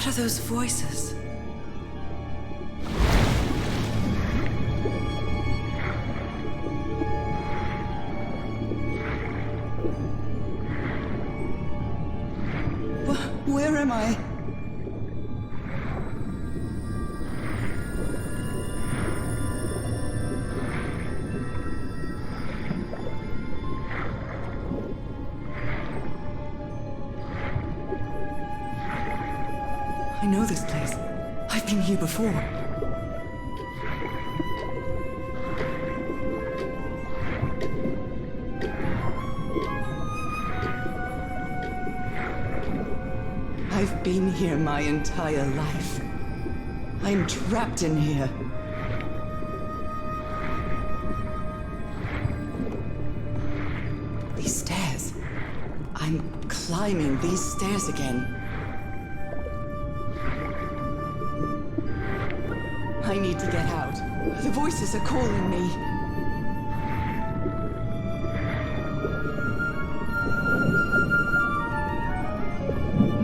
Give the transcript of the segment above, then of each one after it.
What are those voices? Where am I? I know this place. I've been here before. I've been here my entire life. I'm trapped in here. These stairs. I'm climbing these stairs again. I need to get out. The voices are calling me.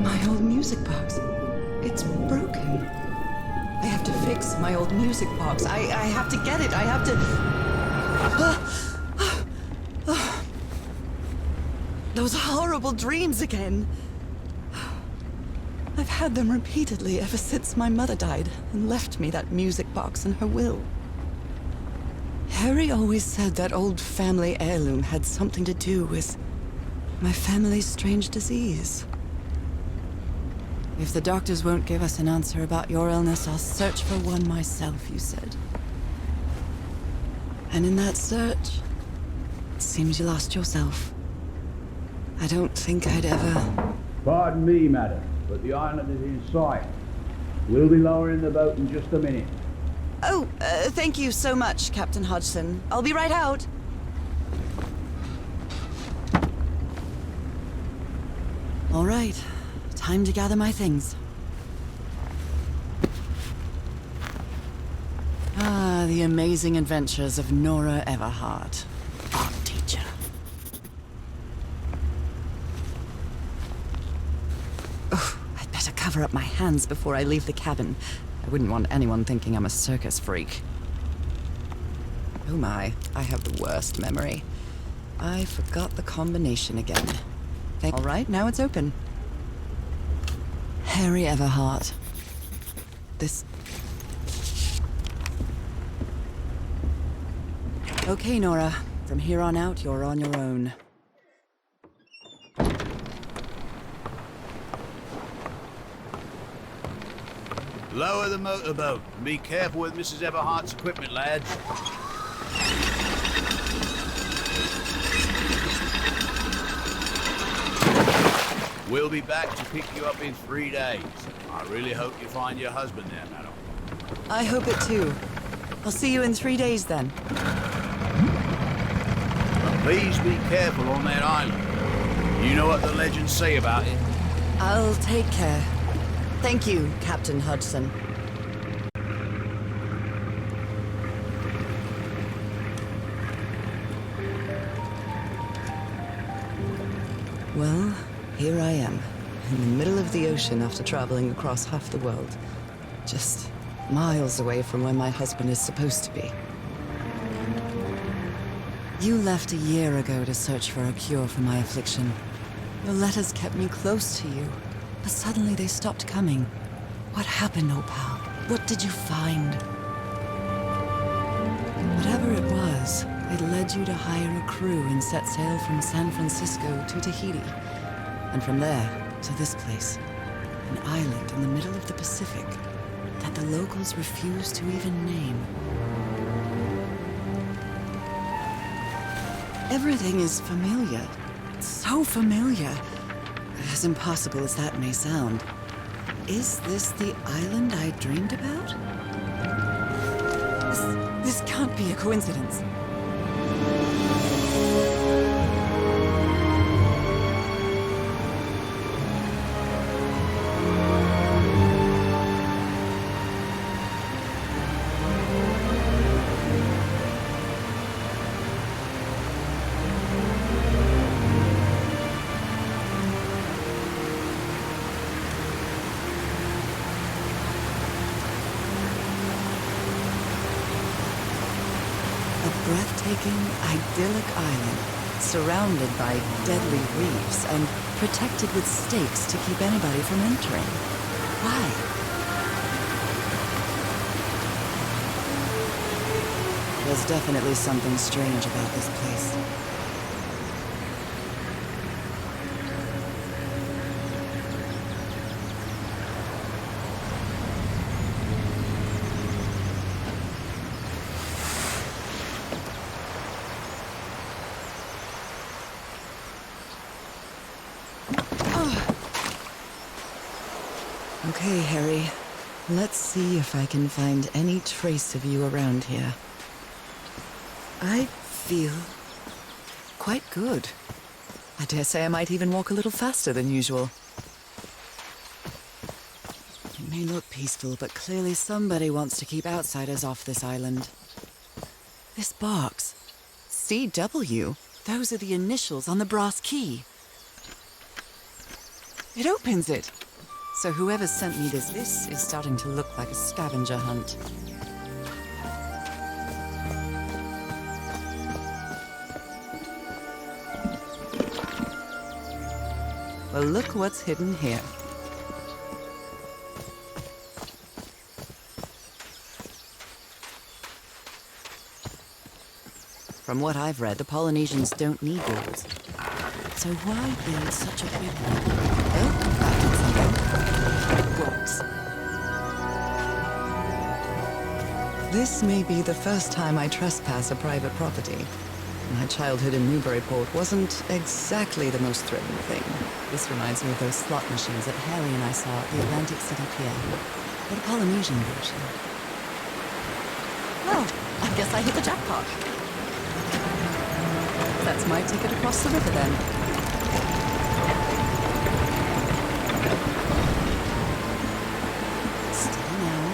My old music box. It's broken. I have to fix my old music box. I have to get it. I have to... Those horrible dreams again. I've had them repeatedly ever since my mother died and left me that music box in her will. Harry always said that old family heirloom had something to do with my family's strange disease. If the doctors won't give us an answer about your illness, I'll search for one myself, you said. And in that search, it seems you lost yourself. I don't think I'd ever... Pardon me, madam, but the island is in sight. We'll be lowering the boat in just a minute. Oh, thank you so much, Captain Hodgson. I'll be right out. All right. Time to gather my things. Ah, the amazing adventures of Nora Everhart, art teacher. Oh, I'd better cover up my hands before I leave the cabin. I wouldn't want anyone thinking I'm a circus freak. Oh my, I have the worst memory. I forgot the combination again. All right, now it's open. Harry Everhart. This... Okay, Nora. From here on out, you're on your own. Lower the motorboat and be careful with Mrs. Everhart's equipment, lads. We'll be back to pick you up in 3 days. I really hope you find your husband there, madam. I hope it too. I'll see you in 3 days then. But please be careful on that island. You know what the legends say about it. I'll take care. Thank you, Captain Hodgson. Well, here I am, in the middle of the ocean after traveling across half the world. Just miles away from where my husband is supposed to be. You left a year ago to search for a cure for my affliction. Your letters kept me close to you, but suddenly they stopped coming. What happened, Opal? What did you find? Whatever it was, it led you to hire a crew and set sail from San Francisco to Tahiti. And from there, to this place. An island in the middle of the Pacific that the locals refuse to even name. Everything is familiar. So familiar. As impossible as that may sound. Is this the island I dreamed about? This can't be a coincidence. breathtaking, idyllic island, surrounded by deadly reefs and protected with stakes to keep anybody from entering. Why? There's definitely something strange about this place. Okay, Harry. Let's see if I can find any trace of you around here. I feel quite good. I dare say I might even walk a little faster than usual. It may look peaceful, but clearly somebody wants to keep outsiders off this island. This box. CW. Those are the initials on the brass key. It opens it. So whoever sent me this is starting to look like a scavenger hunt. Well, look what's hidden here. From what I've read, the Polynesians don't need walls. So why build such a big one? Oh, that did something. Books. This may be the first time I trespass a private property. My childhood in Newburyport wasn't exactly the most thrilling thing. This reminds me of those slot machines that Harry and I saw at the Atlantic City Pier. But a Polynesian version. Well, I guess I hit the jackpot. That's my ticket across the river then. Steady now.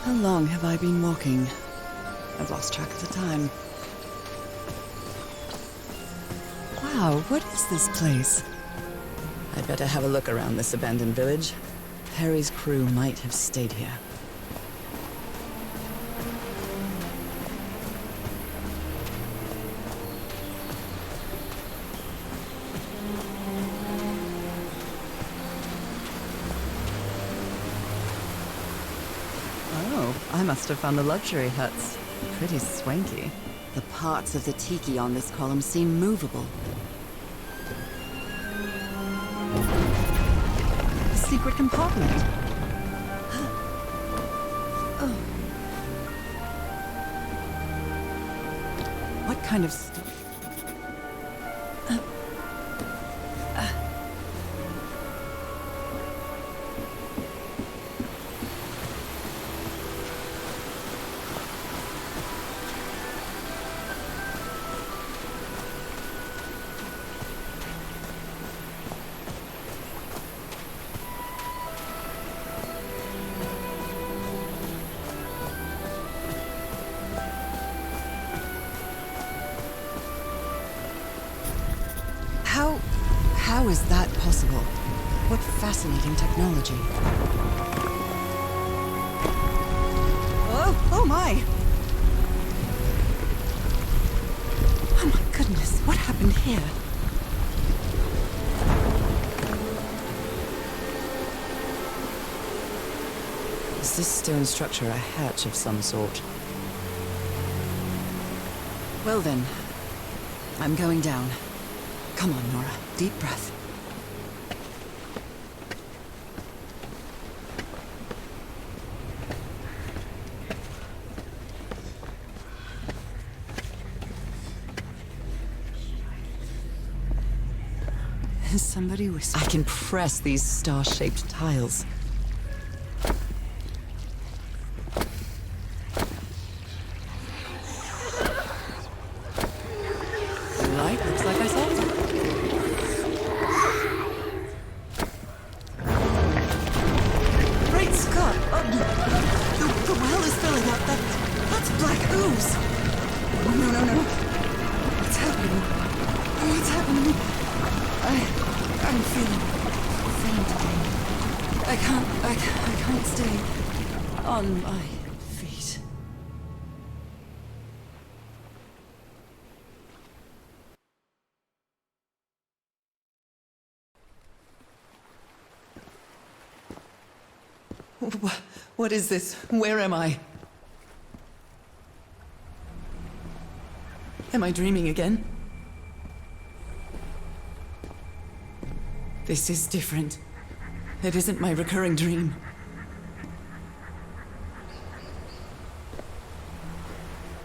How long have I been walking? I've lost track of the time. Wow, what is this place? I'd better have a look around this abandoned village. Harry's crew might have stayed here. I must have found the luxury huts. Pretty swanky. The parts of the tiki on this column seem movable. A secret compartment. Oh. What kind of stuff? How is that possible? What fascinating technology. Oh my! Oh my goodness, what happened here? Is this stone structure a hatch of some sort? Well then, I'm going down. Come on, Nora. Deep breath. Is somebody whispering? I can press these star-shaped tiles. Right, looks like I solved it. ooze. No, no, no. What's happening? What's happening? I'm feeling faint again. I can't stay on my feet. What is this? Where am I? Am I dreaming again? This is different. It isn't my recurring dream.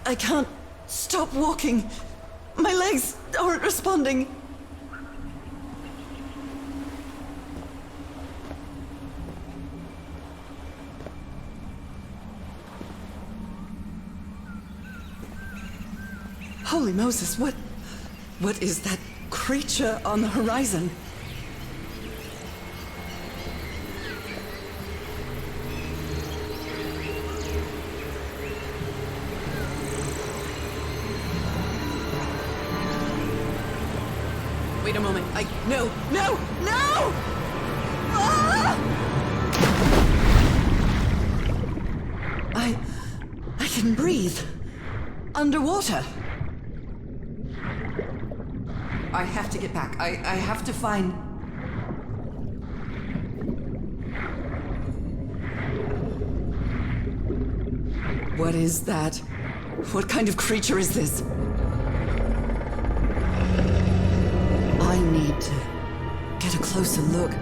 I can't stop walking. My legs aren't responding. Holy Moses, what is that creature on the horizon? Wait a moment. No! No! No! Ah! I can breathe. Underwater. I have to get back. I have to find... What is that? What kind of creature is this? I need to get a closer look.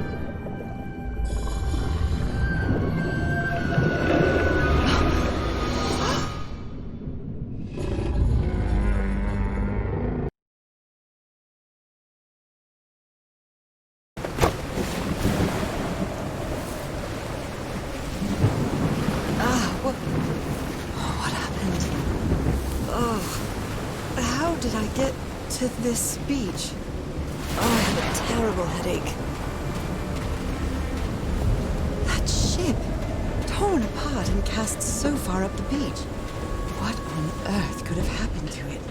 What happened? Oh, how did I get to this beach? Oh, I have a terrible headache. That ship, torn apart and cast so far up the beach. What on earth could have happened to it?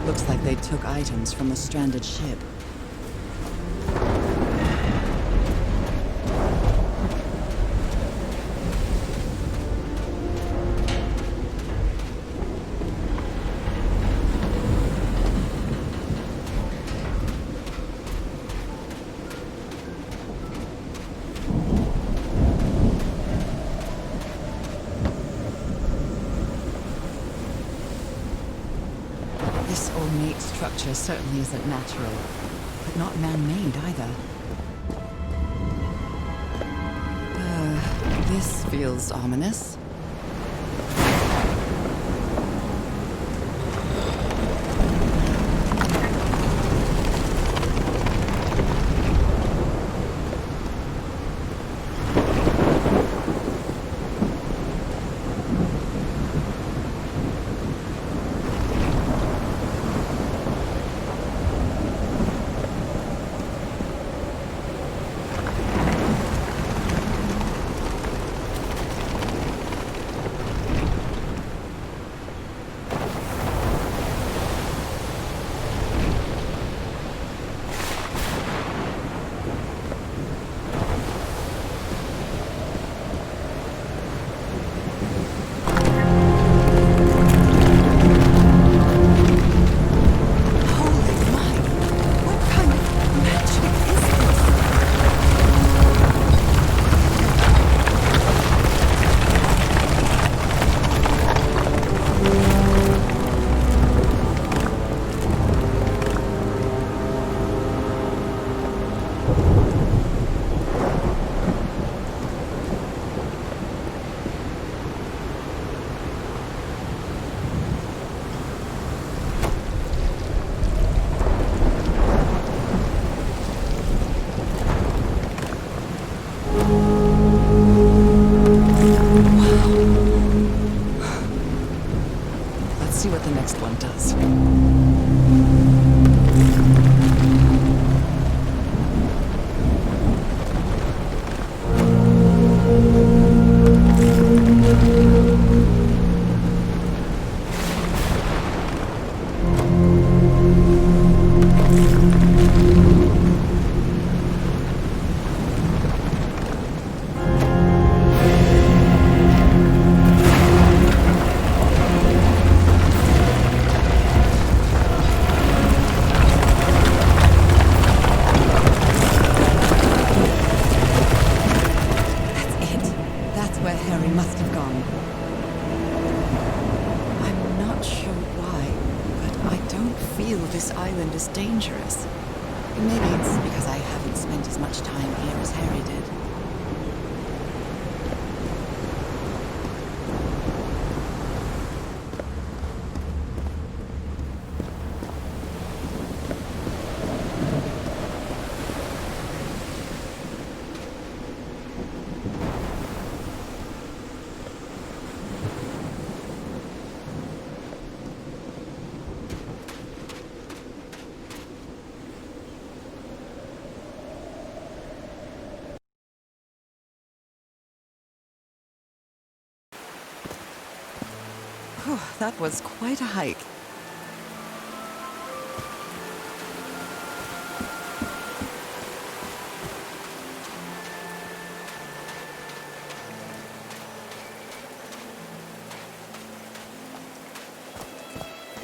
Looks like they took items from the stranded ship. This ornate structure certainly isn't natural, but not man-made either. This feels ominous. See what the next one does. this dangerous. Maybe it's because I haven't spent as much time here as Harry did. Whew, that was quite a hike.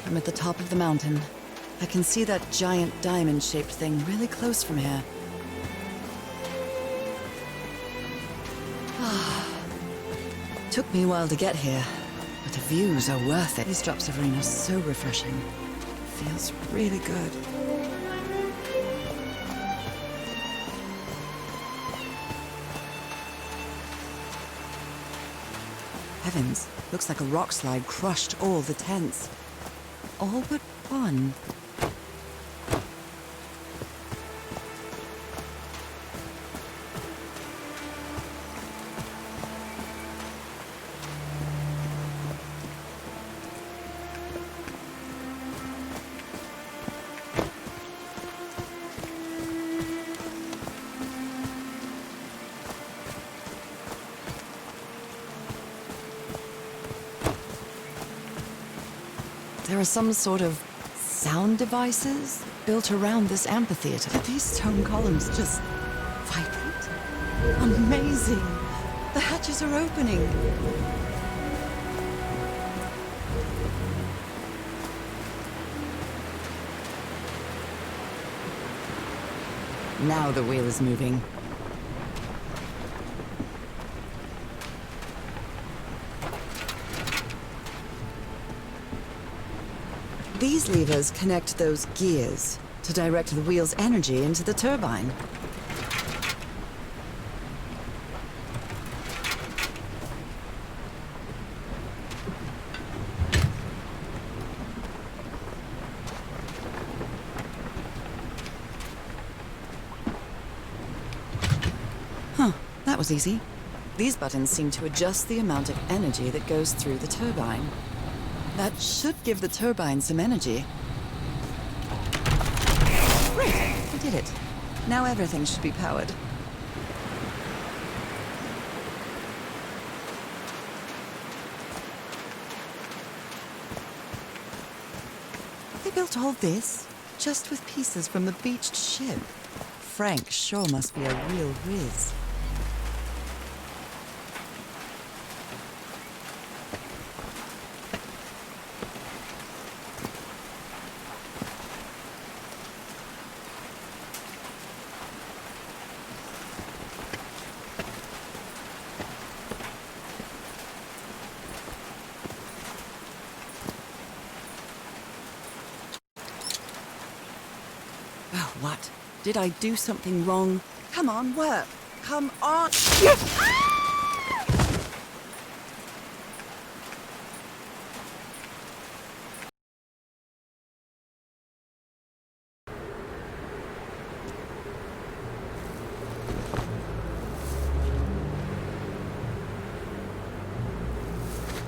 I'm at the top of the mountain. I can see that giant diamond-shaped thing really close from here. Took me a while to get here, but the views are worth it. These drops of rain are so refreshing. Feels really good. Heavens, looks like a rock slide crushed all the tents. All but one. There are some sort of sound devices built around this amphitheater. Did these stone columns just vibrate? Amazing! The hatches are opening! Now the wheel is moving. These levers connect those gears to direct the wheel's energy into the turbine. Huh, that was easy. These buttons seem to adjust the amount of energy that goes through the turbine. That should give the turbine some energy. Great, I did it. Now everything should be powered. They built all this just with pieces from the beached ship. Frank sure must be a real whiz. Oh, what? Did I do something wrong? Come on, work! Come on!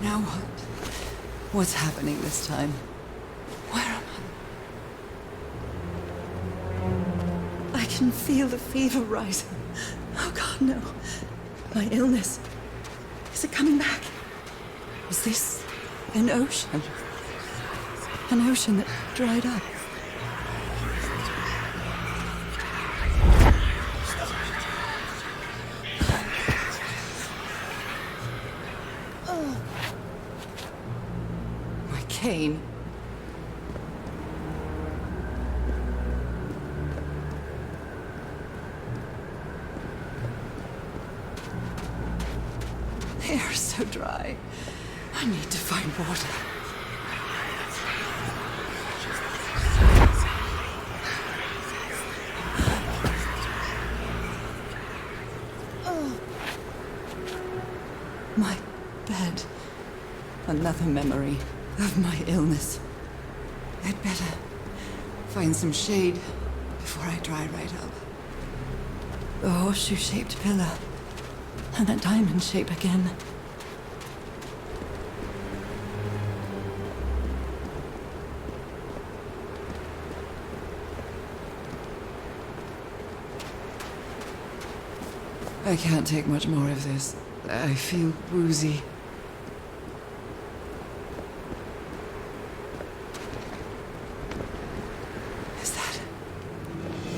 Now what? What's happening this time? Where am I? I can feel the fever rising. Oh God, no. My illness. Is it coming back? Was this an ocean? An ocean that dried up? Cane. The air is so dry. I need to find water. My bed. Another memory of my illness. I'd better find some shade before I dry right up. The horseshoe-shaped pillar. And that diamond shape again. I can't take much more of this. I feel woozy. Is that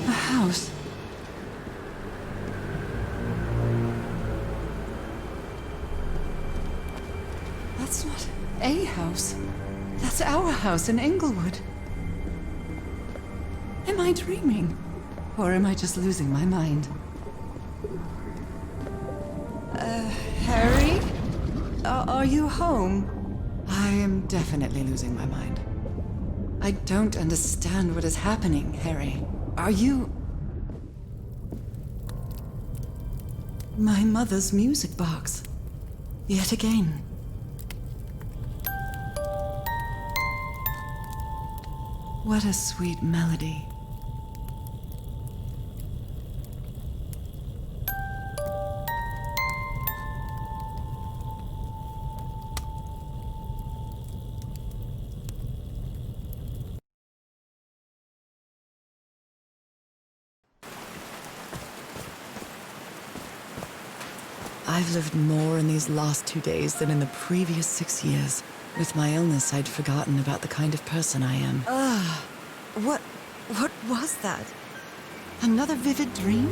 a house? That's not a house. That's our house in Inglewood. Am I dreaming? Or am I just losing my mind? Harry? Are you home? I am definitely losing my mind. I don't understand what is happening, Harry. Are you... My mother's music box. Yet again. What a sweet melody. I've lived more in these last 2 days than in the previous 6 years. With my illness, I'd forgotten about the kind of person I am. What was that? Another vivid dream?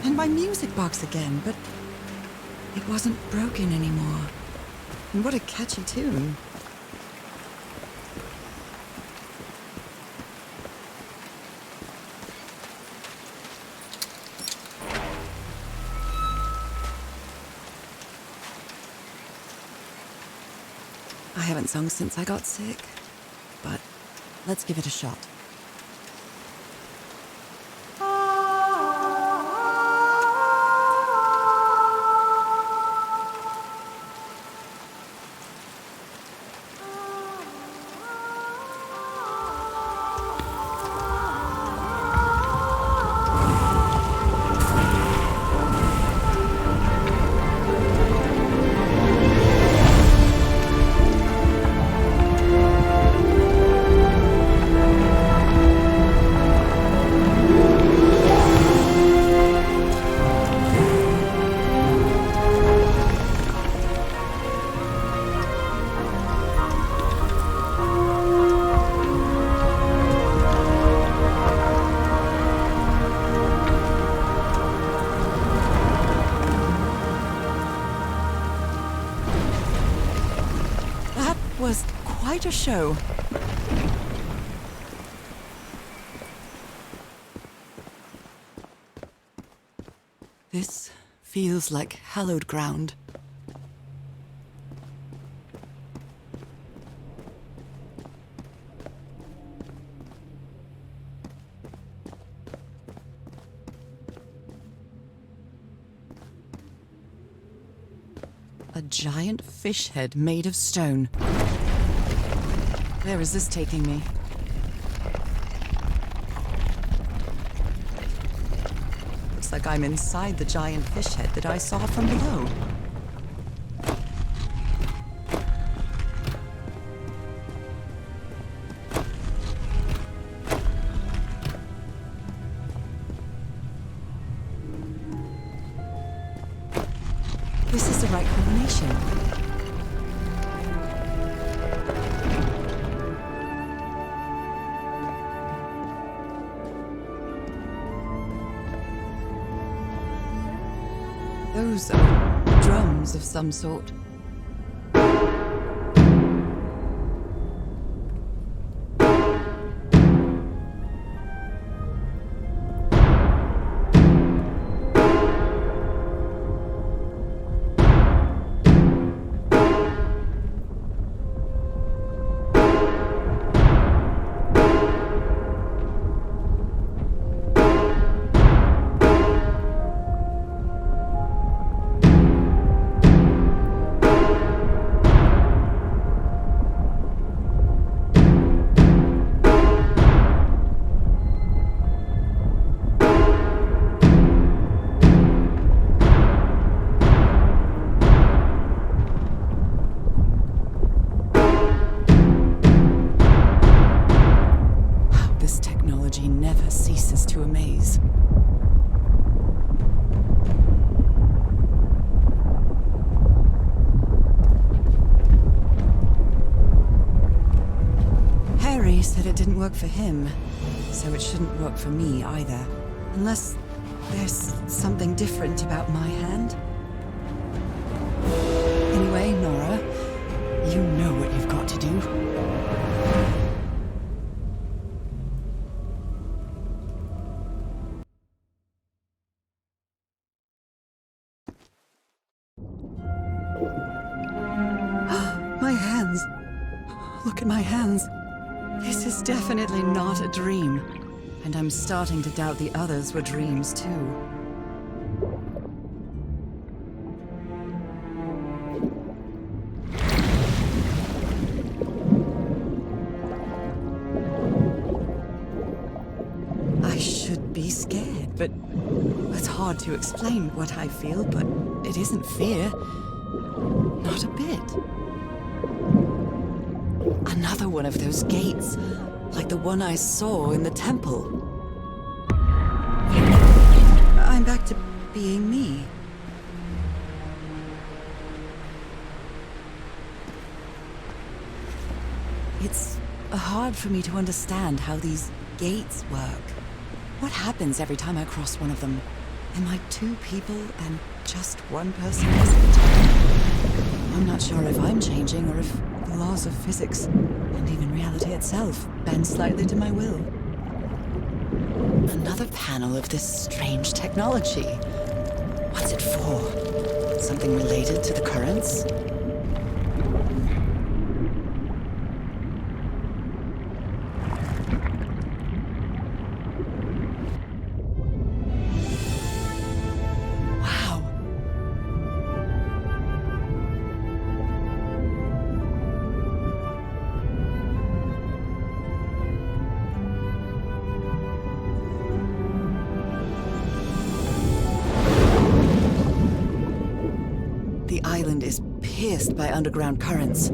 And my music box again, but it wasn't broken anymore. And what a catchy tune. I haven't sung since I got sick, but let's give it a shot. Was quite a show. This feels like hallowed ground. A giant fish head made of stone. Where is this taking me? Looks like I'm inside the giant fish head that I saw from below. This is the right combination. Those are drums of some sort. it didn't work for him, so it shouldn't work for me either. Unless there's something different about my hand. Anyway, Nora, you know what you've got to do. My hands. Look at my hands. This is definitely not a dream. And I'm starting to doubt the others were dreams too. I should be scared, but it's hard to explain what I feel, but it isn't fear. Not a bit. Another one of those gates, like the one I saw in the temple. I'm back to being me. It's hard for me to understand how these gates work. What happens every time I cross one of them? Am I two people and just one person isn't? I'm not sure if I'm changing or if the laws of physics, and even reality itself, bend slightly to my will. Another panel of this strange technology. What's it for? Something related to the currents? The island is pierced by underground currents.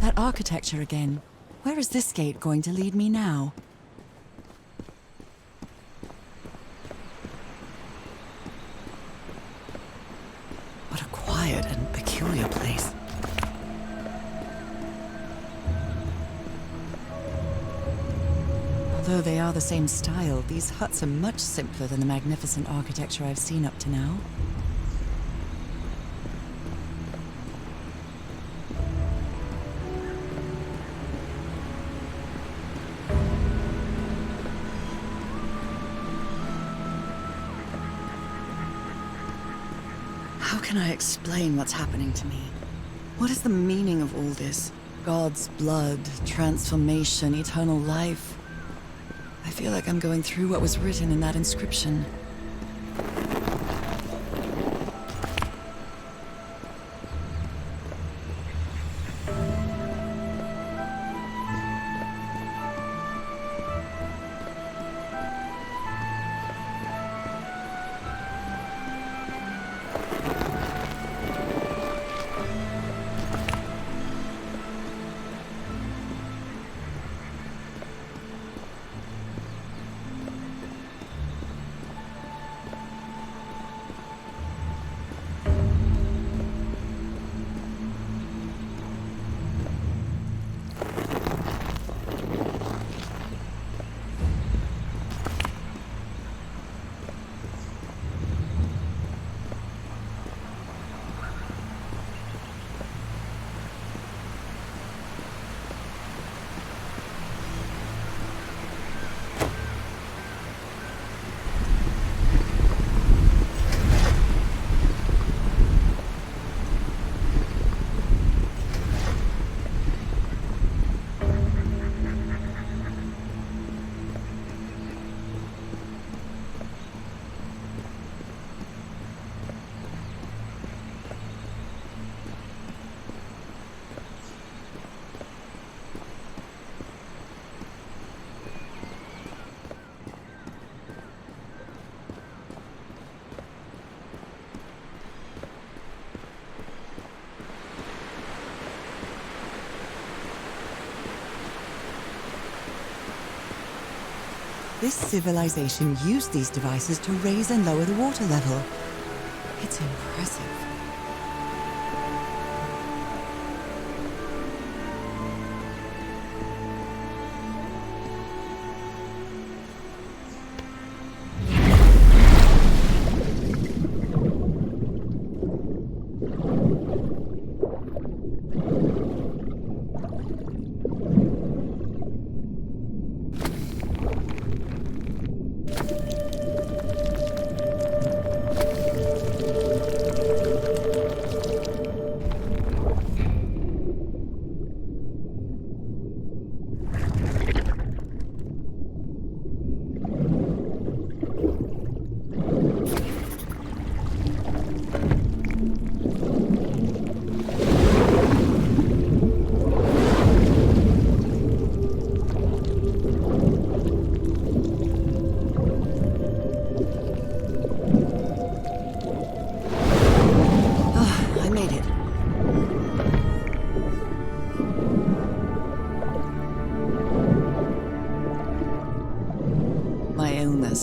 That architecture again. Where is this gate going to lead me now? What a quiet and peculiar place. Although they are the same style, these huts are much simpler than the magnificent architecture I've seen up to now. How can I explain what's happening to me? What is the meaning of all this? God's blood, transformation, eternal life. I feel like I'm going through what was written in that inscription. This civilization used these devices to raise and lower the water level. That's impressive.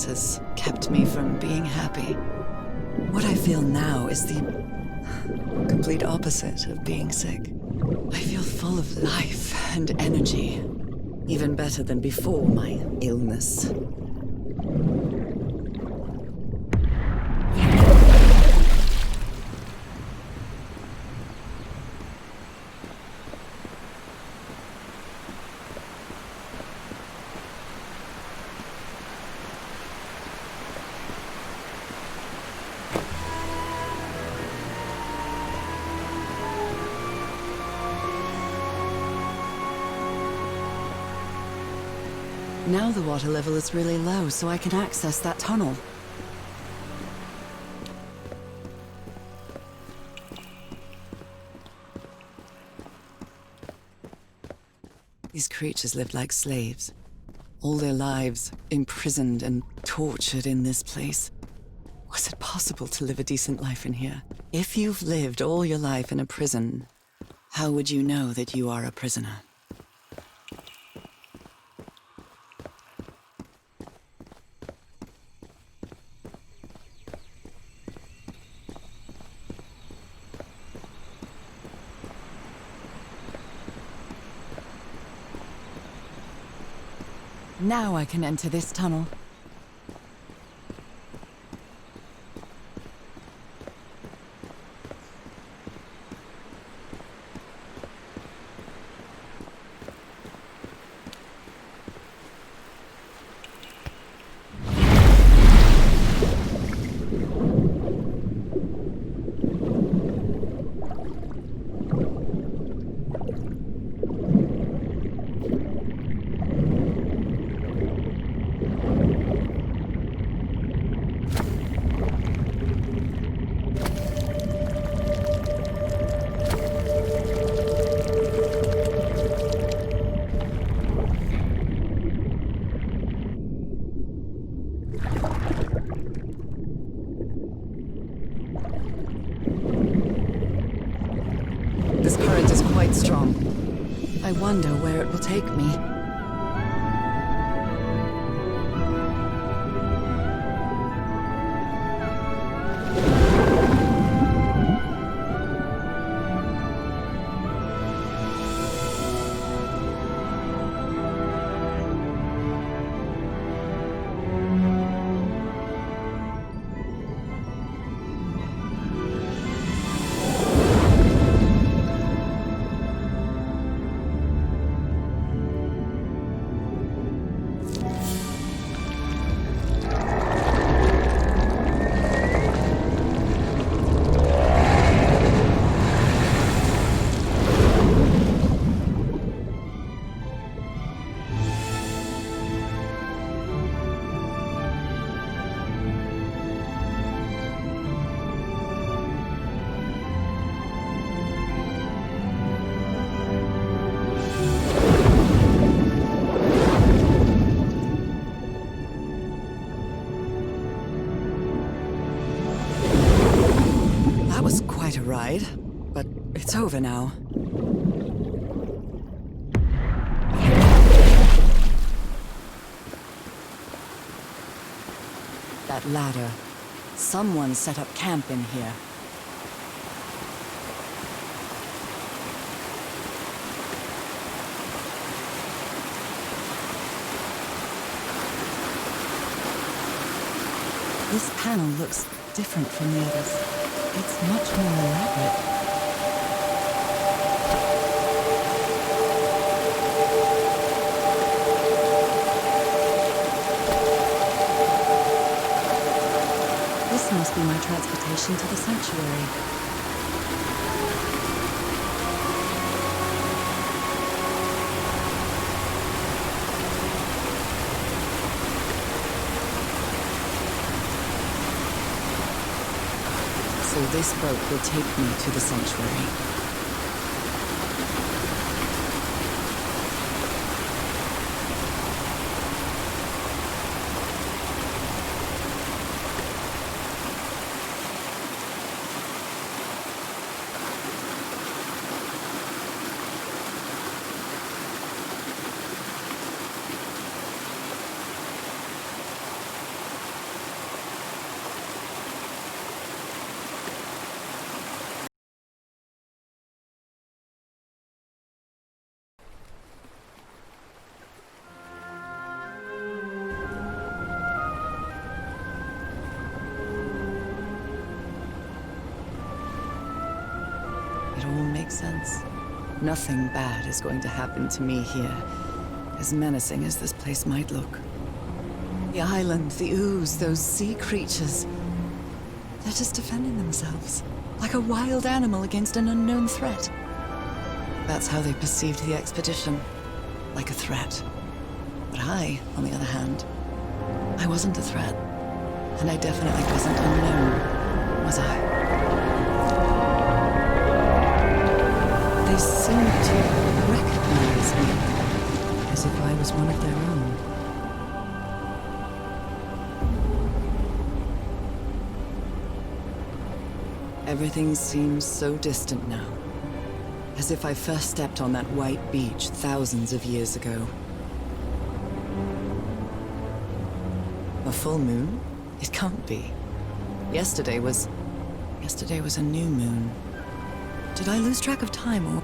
Has kept me from being happy. What I feel now is the complete opposite of being sick. I feel full of life and energy, even better than before my illness. Now the water level is really low, so I can access that tunnel. These creatures lived like slaves. All their lives imprisoned and tortured in this place. Was it possible to live a decent life in here? If you've lived all your life in a prison, how would you know that you are a prisoner? Now I can enter this tunnel. This current is quite strong. I wonder where it will take me. A ride, but it's over now. That ladder Someone set up camp in here. This panel looks different from the others. It's much more elaborate. This must be my transportation to the sanctuary. So this boat will take me to the sanctuary. It all makes sense. Nothing bad is going to happen to me here, as menacing as this place might look. The island, the ooze, those sea creatures. They're just defending themselves, like a wild animal against an unknown threat. That's how they perceived the expedition, like a threat. But I, on the other hand, I wasn't a threat. And I definitely wasn't unknown, was I? They seemed to recognize me, as if I was one of their own. Everything seems so distant now, as if I first stepped on that white beach thousands of years ago. A full moon? It can't be. Yesterday was a new moon. Did I lose track of time, or...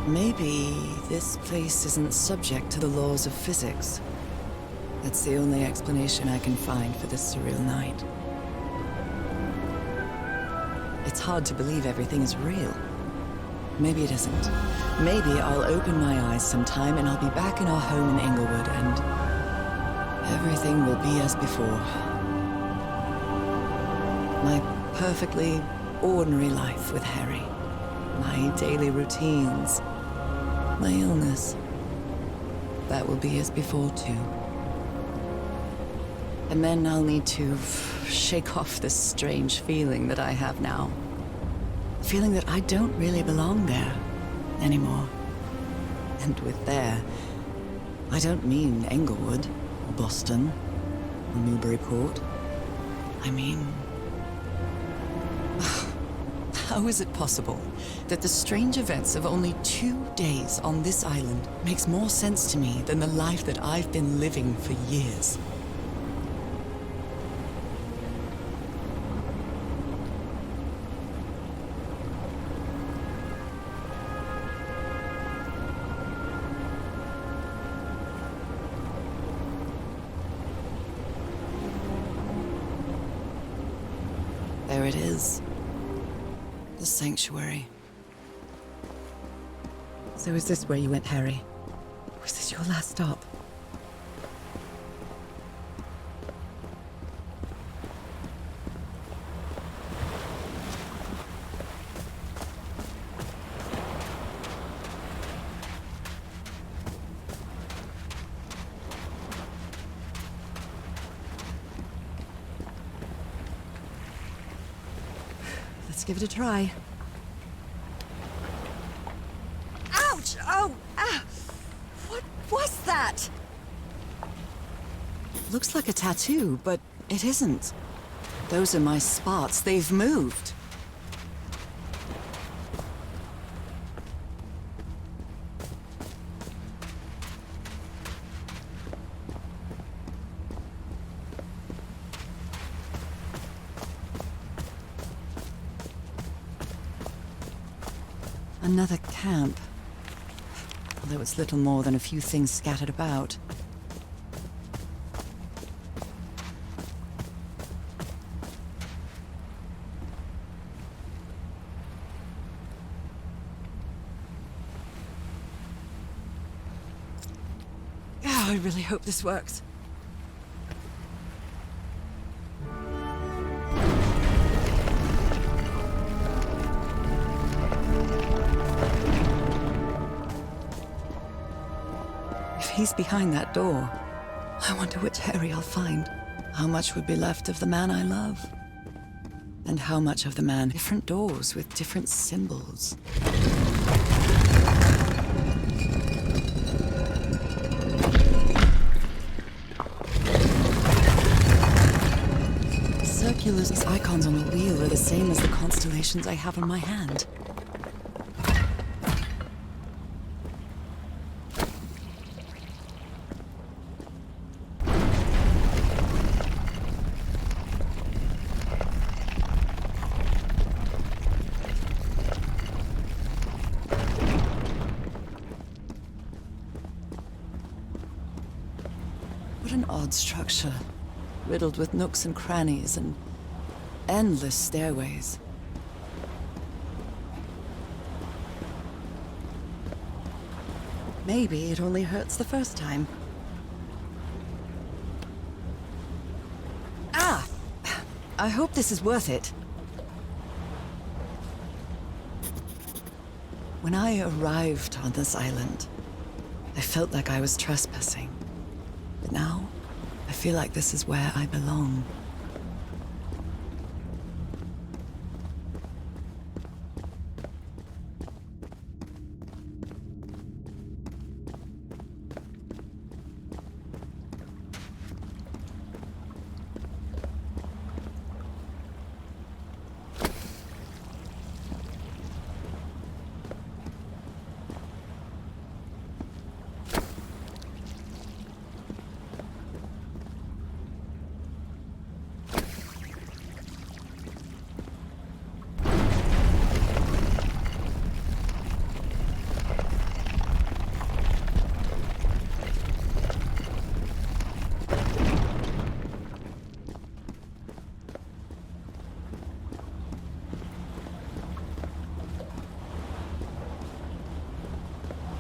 Maybe this place isn't subject to the laws of physics. That's the only explanation I can find for this surreal night. It's hard to believe everything is real. Maybe it isn't. Maybe I'll open my eyes sometime and I'll be back in our home in Inglewood and everything will be as before. My perfectly ordinary life with Harry. My daily routines. My illness. That will be as before too. And then I'll need to shake off this strange feeling that I have now. Feeling that I don't really belong there anymore. And with there, I don't mean Englewood, or Boston, or Newburyport. I mean... How is it possible that the strange events of only 2 days on this island makes more sense to me than the life that I've been living for years? There it is. The sanctuary. So is this where you went, Harry? Was this your last stop? Let's give it a try. Ouch! Oh! Ah! What was that? Looks like a tattoo, but it isn't. Those are my spots. They've moved. Another camp. Although it's little more than a few things scattered about. Oh, I really hope this works. He's behind that door. I wonder which Harry I'll find. How much would be left of the man I love? And how much of the man? Different doors with different symbols. Circular icons on the wheel are the same as the constellations I have on my hand. What an odd structure, riddled with nooks and crannies and endless stairways. Maybe it only hurts the first time. Ah! I hope this is worth it. When I arrived on this island, I felt like I was trespassing. But now, I feel like this is where I belong.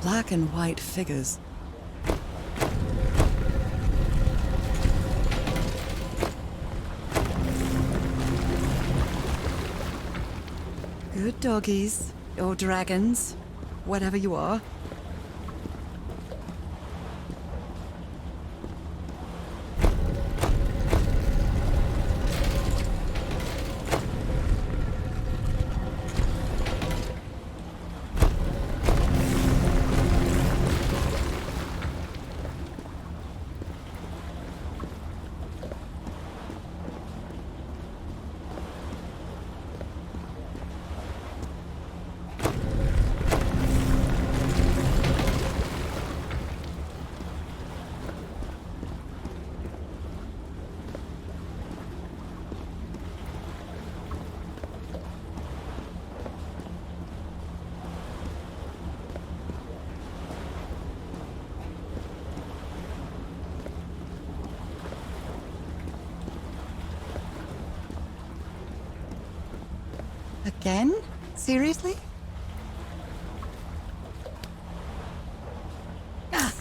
Black and white figures. Good doggies, or dragons, whatever you are. Again? Seriously? Ah.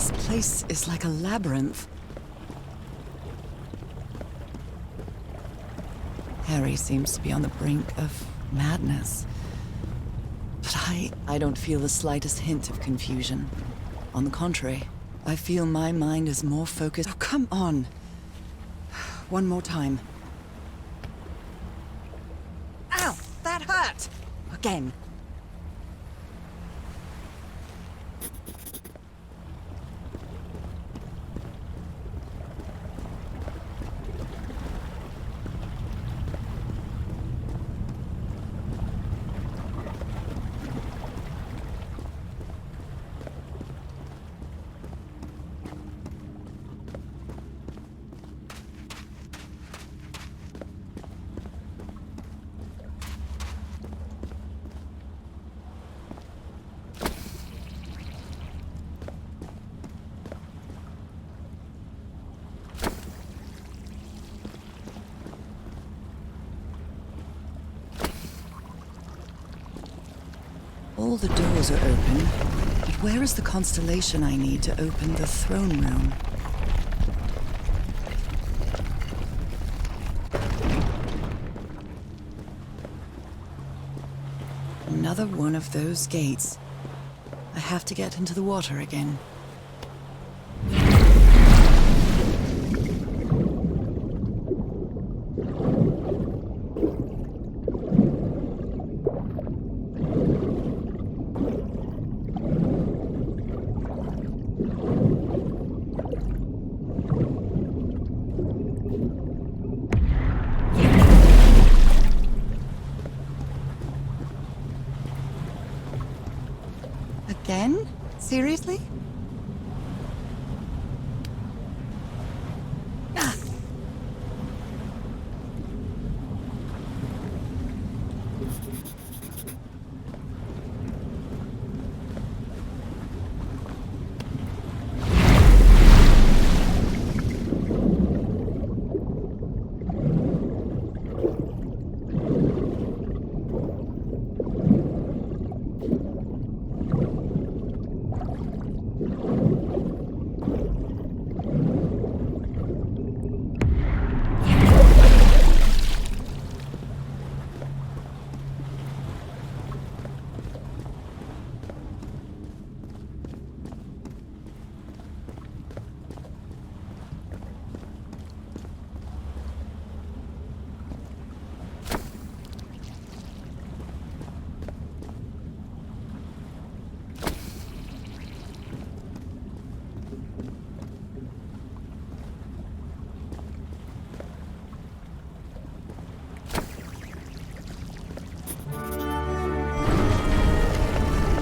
This place is like a labyrinth. Harry seems to be on the brink of madness. But I don't feel the slightest hint of confusion. On the contrary, I feel my mind is more focused. Oh, come on. One more time. Ow! That hurt! Again. All the doors are open, but where is the constellation I need to open the throne room? Another one of those gates. I have to get into the water again. Again? Seriously? Ah.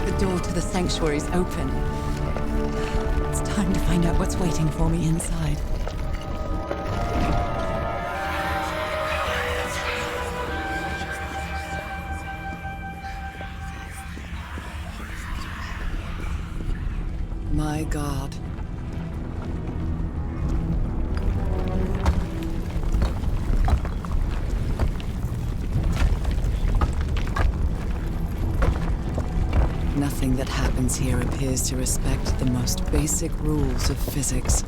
The door to the sanctuary's open. It's time to find out what's waiting for me inside. My God. Nothing that happens here appears to respect the most basic rules of physics.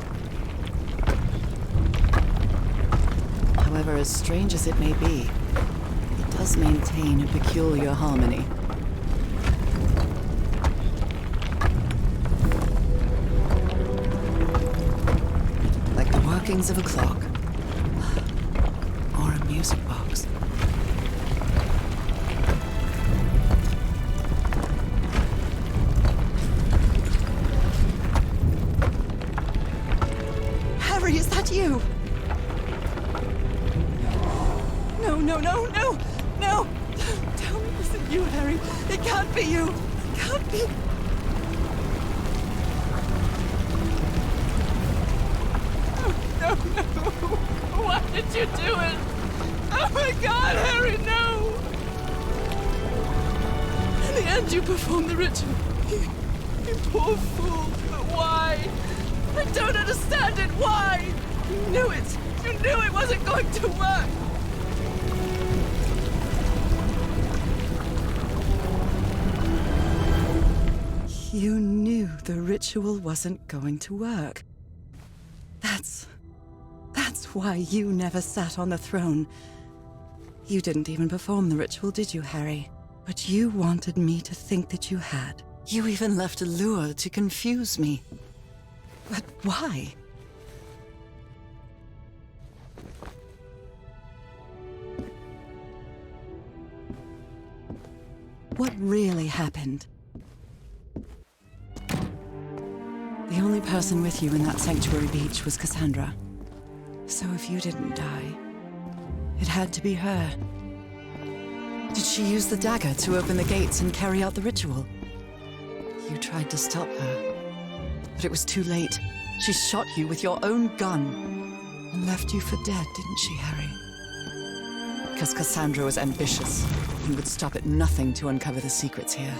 However, as strange as it may be, it does maintain a peculiar harmony. Like the workings of a clock. Or a music box. Is that you? No, no, no, no, no! Tell me this isn't you, Harry. It can't be you. It can't be. No, no, no. Why did you do it? Oh my God, Harry, no! In the end, you performed the ritual. You poor fool. But why? I don't understand it. Why? You knew it. You knew it wasn't going to work. You knew The ritual wasn't going to work. That's why you never sat on the throne. You didn't even perform the ritual, did you, Harry? But you wanted me to think that you had. You even left a lure to confuse me. But why? What really happened? The only person with you in that sanctuary beach was Cassandra. So if you didn't die, it had to be her. Did she use the dagger to open the gates and carry out the ritual? You tried to stop her, but it was too late. She shot you with your own gun and left you for dead, didn't she, Harry? Because Cassandra was ambitious and would stop at nothing to uncover the secrets here.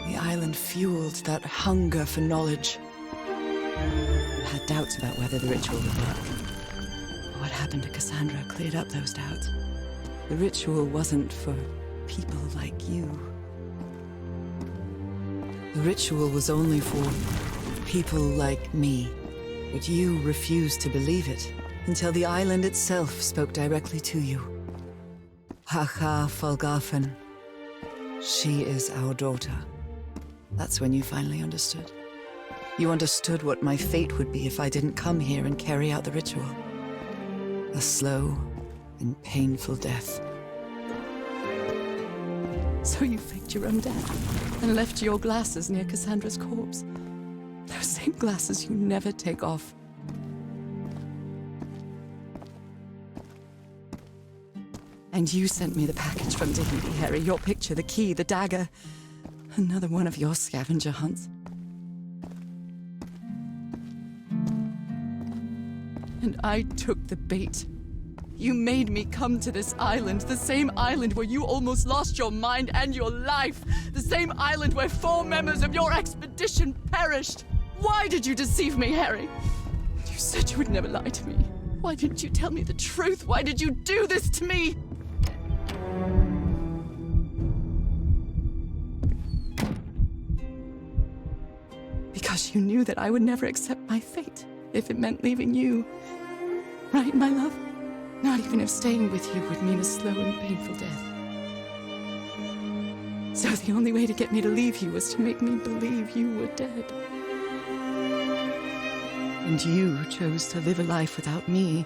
The island fueled that hunger for knowledge. You had doubts about whether the ritual would work. But what happened to Cassandra cleared up those doubts. The ritual wasn't for people like you. The ritual was only for people like me. But you refused to believe it until the island itself spoke directly to you. Haha Folgarfen. She is our daughter. That's when you finally understood. You understood what my fate would be if I didn't come here and carry out the ritual. A slow and painful death. So you faked your own death and left your glasses near Cassandra's corpse. Those same glasses you never take off. And you sent me the package from Tahiti, Harry. Your picture, the key, the dagger. Another one of your scavenger hunts. And I took the bait. You made me come to this island, the same island where you almost lost your mind and your life. The same island where 4 members of your expedition perished. Why did you deceive me, Harry? You said you would never lie to me. Why didn't you tell me the truth? Why did you do this to me? Because you knew that I would never accept my fate if it meant leaving you. Right, my love? Not even if staying with you would mean a slow and painful death. So the only way to get me to leave you was to make me believe you were dead. And you chose to live a life without me,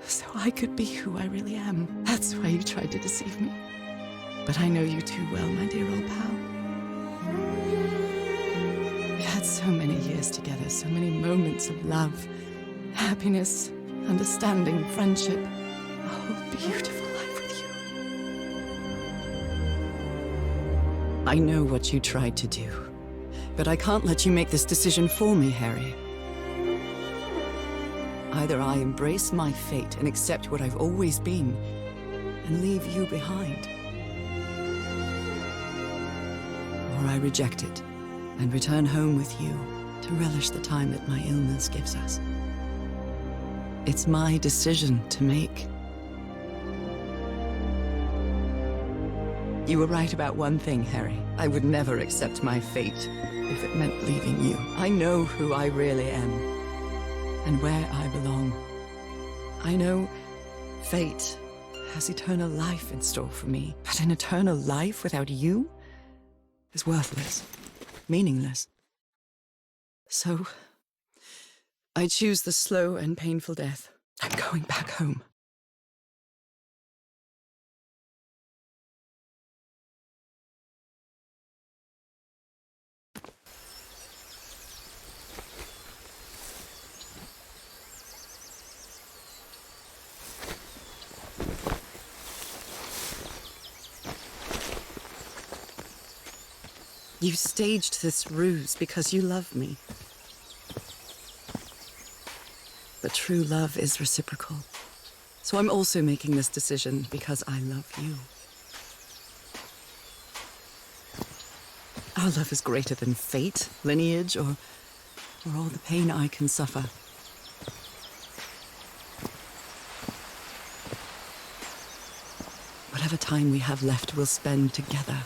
so I could be who I really am. That's why you tried to deceive me. But I know you too well, my dear old pal. We had so many years together, so many moments of love, happiness, understanding, friendship. A whole beautiful life with you. I know what you tried to do, but I can't let you make this decision for me, Harry. Either I embrace my fate and accept what I've always been, and leave you behind. Or I reject it, and return home with you to relish the time that my illness gives us. It's my decision to make. You were right about one thing, Harry. I would never accept my fate if it meant leaving you. I know who I really am, and where I belong. I know fate has eternal life in store for me, but an eternal life without you is worthless, meaningless. So, I choose the slow and painful death. I'm going back home. You staged this ruse because you love me. But true love is reciprocal. So I'm also making this decision because I love you. Our love is greater than fate, lineage, or all the pain I can suffer. Whatever time we have left, we'll spend together.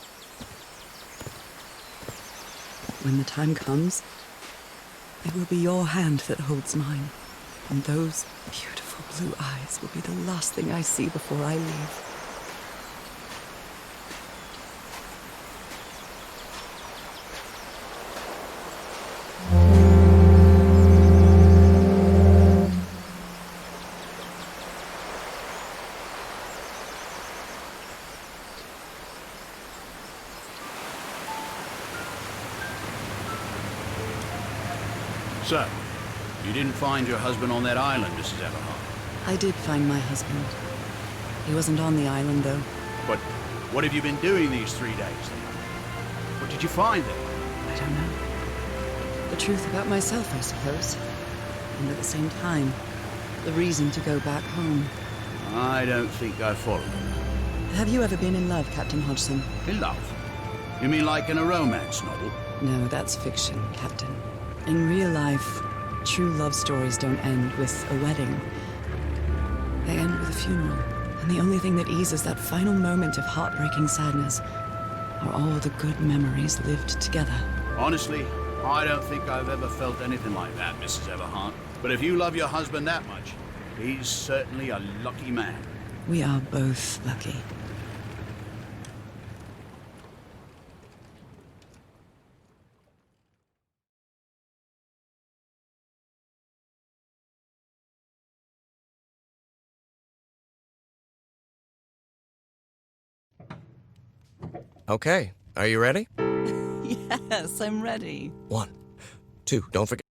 when the time comes, it will be your hand that holds mine. And those beautiful blue eyes will be the last thing I see before I leave. So, you didn't find your husband on that island, Mrs. Everhart? I did find my husband. He wasn't on the island, though. But what have you been doing these 3 days, then? What did you find there? I don't know. The truth about myself, I suppose. And at the same time, the reason to go back home. I don't think I follow you. Have you ever been in love, Captain Hodgson? In love? You mean like in a romance novel? No, that's fiction, Captain. In real life, true love stories don't end with a wedding. They end with a funeral. And the only thing that eases that final moment of heartbreaking sadness are all the good memories lived together. Honestly, I don't think I've ever felt anything like that, Mrs. Everhart. But if you love your husband that much, he's certainly a lucky man. We are both lucky. Okay, are you ready? Yes, I'm ready. 1, 2, don't forget.